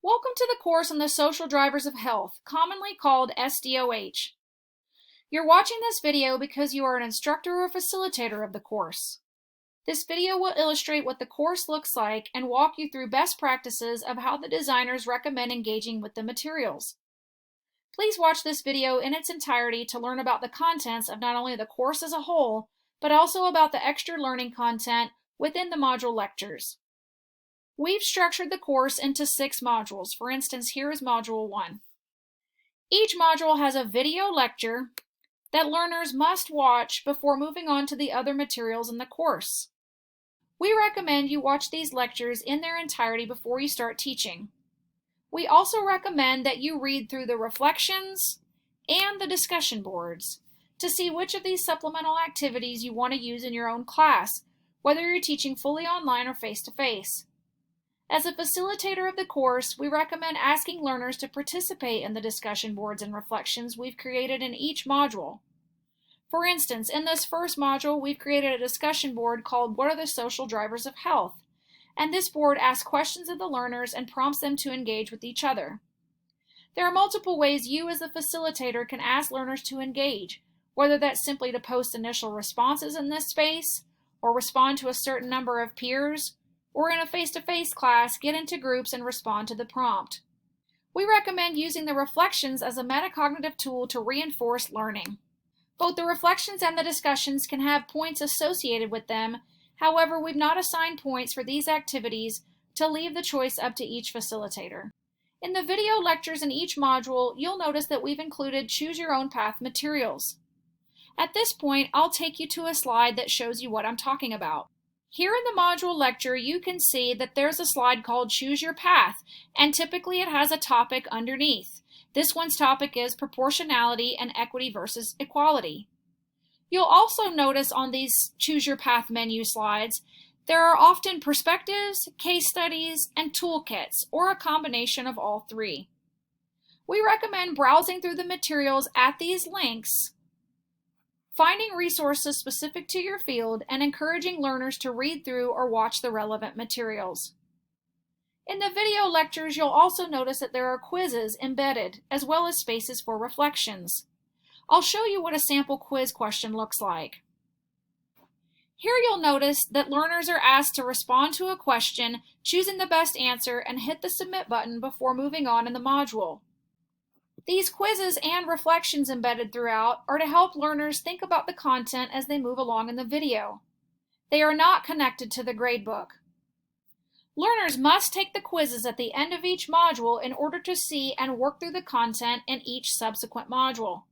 Welcome to the course on the social drivers of health, commonly called SDOH. You're watching this video because you are an instructor or facilitator of the course. This video will illustrate what the course looks like and walk you through best practices of how the designers recommend engaging with the materials. Please watch this video in its entirety to learn about the contents of not only the course as a whole, but also about the extra learning content within the module lectures. We've structured the course into 6 modules. For instance, here is Module 1. Each module has a video lecture that learners must watch before moving on to the other materials in the course. We recommend you watch these lectures in their entirety before you start teaching. We also recommend that you read through the reflections and the discussion boards to see which of these supplemental activities you want to use in your own class, whether you're teaching fully online or face-to-face. As a facilitator of the course, we recommend asking learners to participate in the discussion boards and reflections we've created in each module. For instance, in this first module, we've created a discussion board called What are the Social Drivers of Health? And this board asks questions of the learners and prompts them to engage with each other. There are multiple ways you as a facilitator can ask learners to engage, whether that's simply to post initial responses in this space, or respond to a certain number of peers, or in a face-to-face class, get into groups and respond to the prompt. We recommend using the reflections as a metacognitive tool to reinforce learning. Both the reflections and the discussions can have points associated with them. However, we've not assigned points for these activities to leave the choice up to each facilitator. In the video lectures in each module, you'll notice that we've included Choose Your Own Path materials. At this point, I'll take you to a slide that shows you what I'm talking about. Here in the module lecture, you can see that there's a slide called Choose Your Path, and typically it has a topic underneath. This one's topic is proportionality and equity versus equality. You'll also notice on these Choose Your Path menu slides, there are often perspectives, case studies, and toolkits, or a combination of all 3. We recommend browsing through the materials at these links, finding resources specific to your field, and encouraging learners to read through or watch the relevant materials. In the video lectures, you'll also notice that there are quizzes embedded, as well as spaces for reflections. I'll show you what a sample quiz question looks like. Here you'll notice that learners are asked to respond to a question, choosing the best answer, and hit the Submit button before moving on in the module. These quizzes and reflections embedded throughout are to help learners think about the content as they move along in the video. They are not connected to the gradebook. Learners must take the quizzes at the end of each module in order to see and work through the content in each subsequent module.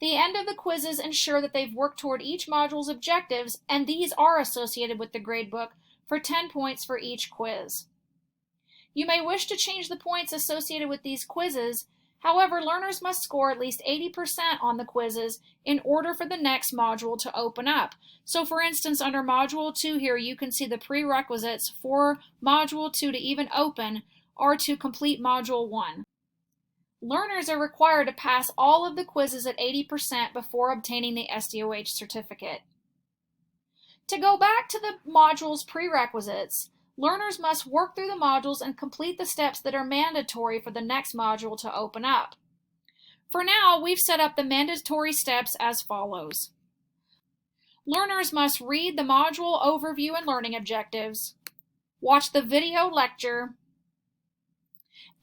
The end of the quizzes ensure that they've worked toward each module's objectives, and these are associated with the gradebook for 10 points for each quiz. You may wish to change the points associated with these quizzes. However, learners must score at least 80% on the quizzes in order for the next module to open up. So for instance, under Module 2 here, you can see the prerequisites for Module 2 to even open are to complete Module 1. Learners are required to pass all of the quizzes at 80% before obtaining the SDOH certificate. To go back to the module's prerequisites, learners must work through the modules and complete the steps that are mandatory for the next module to open up. For now, we've set up the mandatory steps as follows. Learners must read the module overview and learning objectives, watch the video lecture,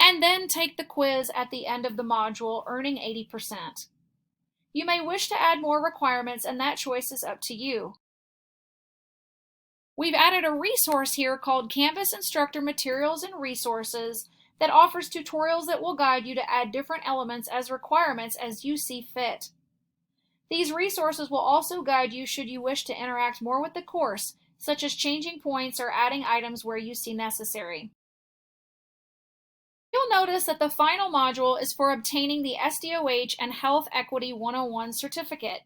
and then take the quiz at the end of the module, earning 80%. You may wish to add more requirements, and that choice is up to you. We've added a resource here called Canvas Instructor Materials and Resources that offers tutorials that will guide you to add different elements as requirements as you see fit. These resources will also guide you should you wish to interact more with the course, such as changing points or adding items where you see necessary. You'll notice that the final module is for obtaining the SDOH and Health Equity 101 certificate.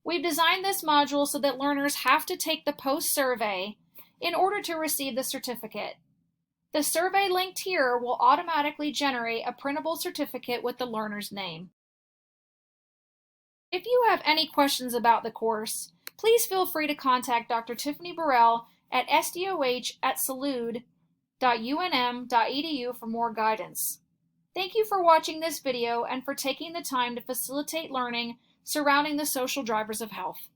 We've designed this module so that learners have to take the post-survey in order to receive the certificate. The survey linked here will automatically generate a printable certificate with the learner's name. If you have any questions about the course, please feel free to contact Dr. Tiffany Burrell at sdoh@salud www.unm.edu for more guidance. Thank you for watching this video and for taking the time to facilitate learning surrounding the social drivers of health.